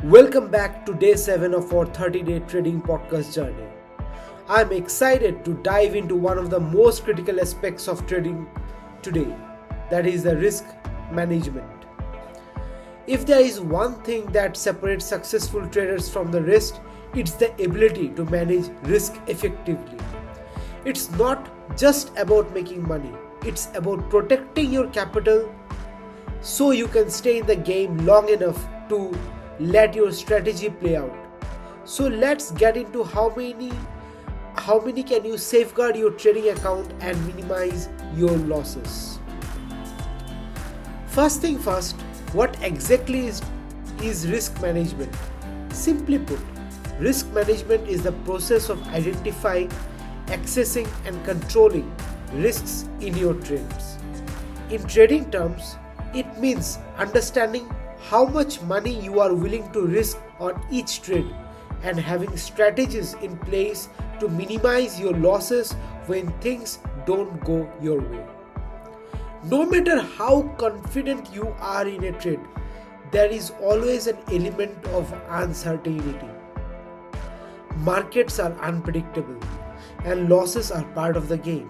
Welcome back to day 7 of our 30-day trading podcast journey. I'm excited to dive into one of the most critical aspects of trading today, that is the risk management. If there is one thing that separates successful traders from the rest, it's the ability to manage risk effectively. It's not just about making money, it's about protecting your capital so you can stay in the game long enough to let your strategy play out. So let's get into how many can you safeguard your trading account and minimize your losses. First thing first, what exactly is risk management? Simply put, risk management is the process of identifying, accessing and controlling risks in your trades. In trading terms, it means understanding how much money you are willing to risk on each trade and having strategies in place to minimize your losses when things don't go your way. No matter how confident you are in a trade, there is always an element of uncertainty. Markets are unpredictable and losses are part of the game.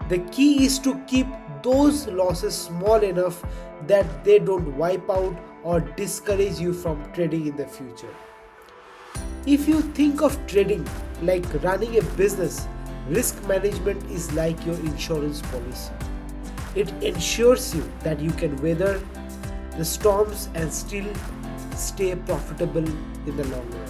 The key is to keep those losses small enough that they don't wipe out or discourage you from trading in the future. If you think of trading like running a business, risk management is like your insurance policy. It ensures you that you can weather the storms and still stay profitable in the long run.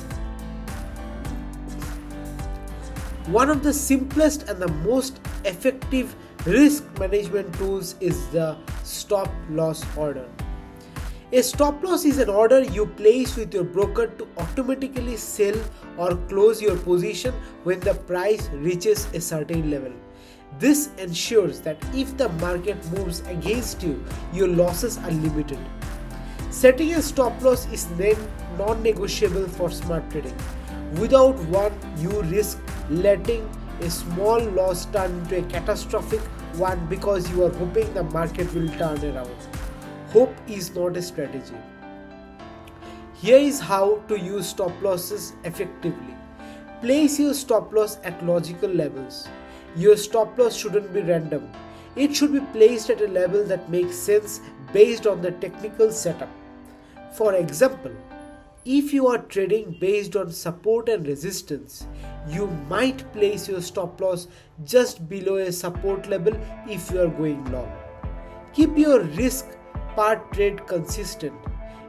One of the simplest and the most effective risk management tools is the stop loss order. A stop loss is an order you place with your broker to automatically sell or close your position when the price reaches a certain level. This ensures that if the market moves against you, your losses are limited. Setting a stop loss is then non-negotiable for smart trading. Without one, you risk letting a small loss turn into a catastrophic one because you are hoping the market will turn around. Hope is not a strategy. Here is how to use stop losses effectively. Place your stop loss at logical levels. Your stop loss shouldn't be random. It should be placed at a level that makes sense based on the technical setup. For example, if you are trading based on support and resistance, you might place your stop loss just below a support level if you are going long. Keep your risk per trade consistent.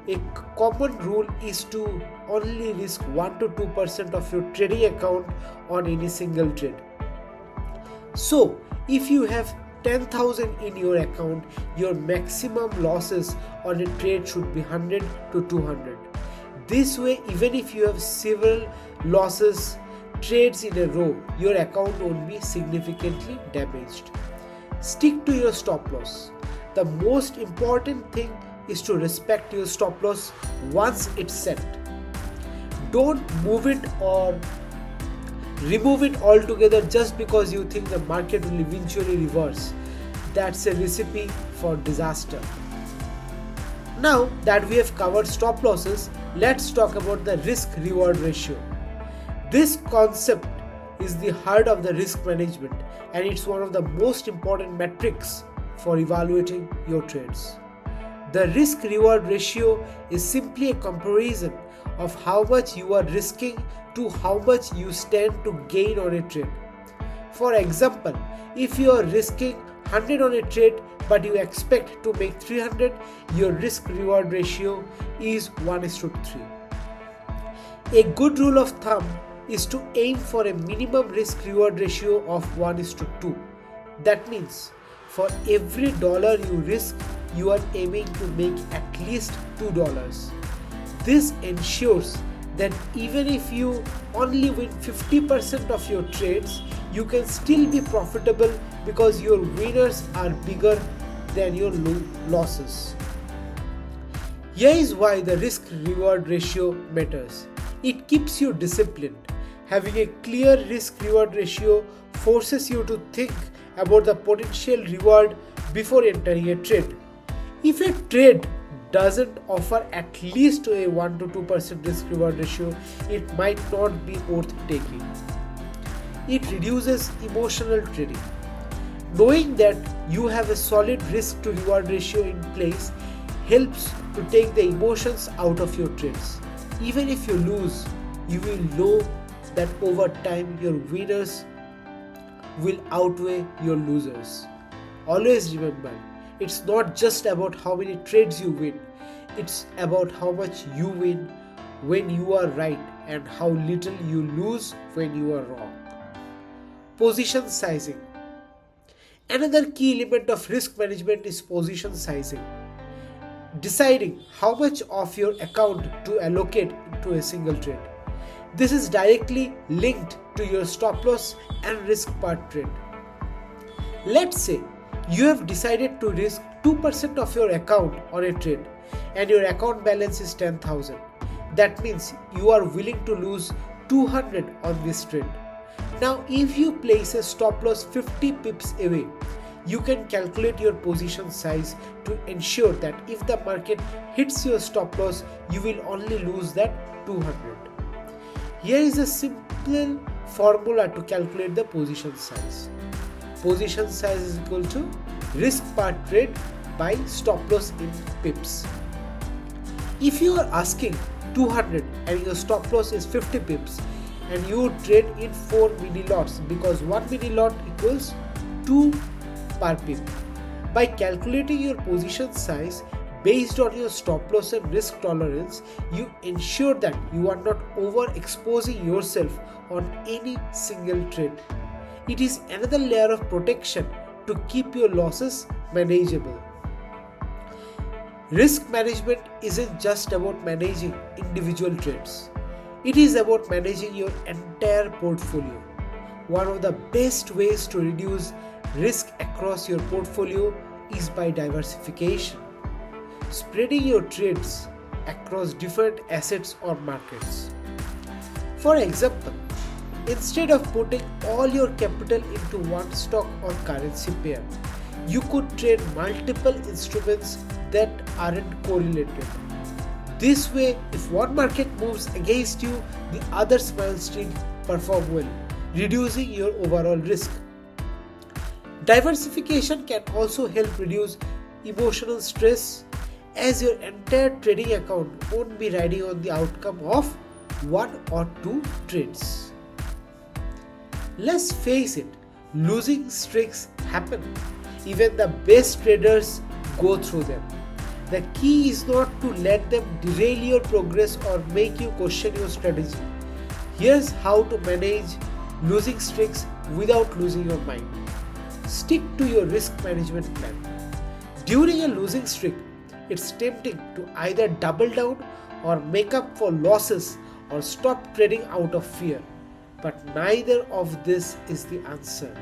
A common rule is to only risk 1 to 2% of your trading account on any single trade. So, if you have 10,000 in your account, your maximum losses on a trade should be 100 to 200. This way, even if you have several losses trades in a row, your account won't be significantly damaged. Stick to your stop loss. The most important thing is to respect your stop loss once it's set. Don't move it or remove it altogether just because you think the market will eventually reverse. That's a recipe for disaster. Now that we have covered stop losses, let's talk about the risk-reward ratio. This concept is the heart of the risk management and it's one of the most important metrics for evaluating your trades. The risk-reward ratio is simply a comparison of how much you are risking to how much you stand to gain on a trade. For example, if you are risking 100 on a trade but you expect to make 300, your risk-reward ratio is 1:3. A good rule of thumb is to aim for a minimum risk-reward ratio of 1:2. That means for every dollar you risk, you are aiming to make at least $2. This ensures that even if you only win 50% of your trades, you can still be profitable because your winners are bigger than your losses. Here is why the risk-reward ratio matters. It keeps you disciplined. Having a clear risk-reward ratio forces you to think about the potential reward before entering a trade. If a trade doesn't offer at least a 1 to 2% risk reward ratio, it might not be worth taking. It reduces emotional trading. Knowing that you have a solid risk to reward ratio in place helps to take the emotions out of your trades. Even if you lose, you will know that over time your winners will outweigh your losers. Always remember, it's not just about how many trades you win, it's about how much you win when you are right and how little you lose when you are wrong. Position sizing. Another key element of risk management is position sizing. Deciding how much of your account to allocate to a single trade. This is directly linked to your stop loss and risk per trade. Let's say you have decided to risk 2% of your account on a trade and your account balance is 10,000. That means you are willing to lose 200 on this trade. Now, if you place a stop loss 50 pips away, you can calculate your position size to ensure that if the market hits your stop loss, you will only lose that 200. Here is a simple formula to calculate the position size. Position size is equal to risk per trade by stop loss in pips. If you are asking 200 and your stop loss is 50 pips and you trade in 4 mini lots, because 1 mini lot equals 2 per pip. By calculating your position size based on your stop loss and risk tolerance, you ensure that you are not overexposing yourself on any single trade. It is another layer of protection to keep your losses manageable. Risk management isn't just about managing individual trades. It is about managing your entire portfolio. One of the best ways to reduce risk across your portfolio is by diversification. Spreading your trades across different assets or markets. For example, instead of putting all your capital into one stock or currency pair, you could trade multiple instruments that aren't correlated. This way, if one market moves against you, the others will still perform well, reducing your overall risk. Diversification can also help reduce emotional stress, as your entire trading account won't be riding on the outcome of 1 or 2 trades. Let's face it, losing streaks happen. Even the best traders go through them. The key is not to let them derail your progress or make you question your strategy. Here's how to manage losing streaks without losing your mind. Stick to your risk management plan. During a losing streak, it's tempting to either double down or make up for losses or stop trading out of fear. But neither of this is the answer.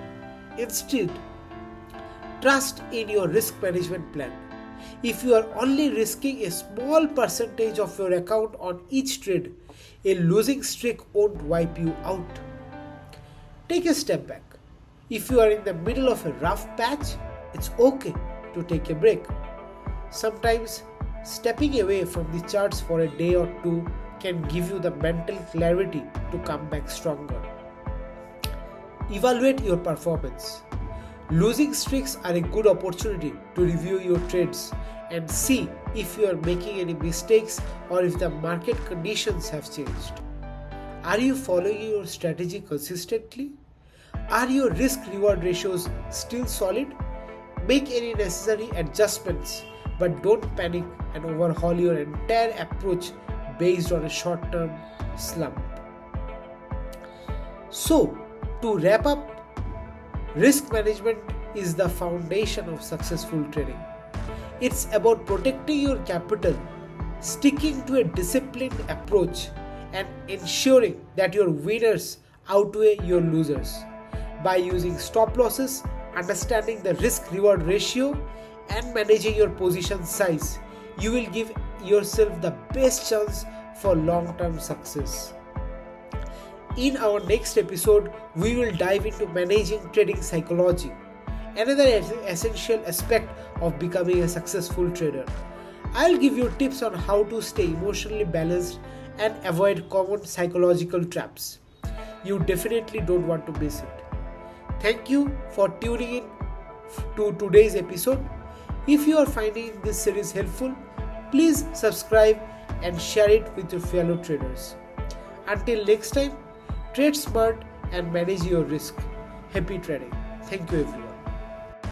Instead, trust in your risk management plan. If you are only risking a small percentage of your account on each trade, a losing streak won't wipe you out. Take a step back. If you are in the middle of a rough patch, it's okay to take a break. Sometimes stepping away from the charts for a day or two can give you the mental clarity to come back stronger. Evaluate your performance. Losing streaks are a good opportunity to review your trades and see if you are making any mistakes or if the market conditions have changed. Are you following your strategy consistently? Are your risk-reward ratios still solid? Make any necessary adjustments, but don't panic and overhaul your entire approach based on a short-term slump. So, to wrap up, risk management is the foundation of successful trading. It's about protecting your capital, sticking to a disciplined approach, and ensuring that your winners outweigh your losers. By using stop losses, understanding the risk-reward ratio, and managing your position size, you will give yourself the best chance for long-term success. In our next episode, we will dive into managing trading psychology, another essential aspect of becoming a successful trader. I'll give you tips on how to stay emotionally balanced and avoid common psychological traps. You definitely don't want to miss it. Thank you for tuning in to today's episode. If you are finding this series helpful, please subscribe and share it with your fellow traders. Until next time, trade smart and manage your risk. Happy trading. Thank you everyone.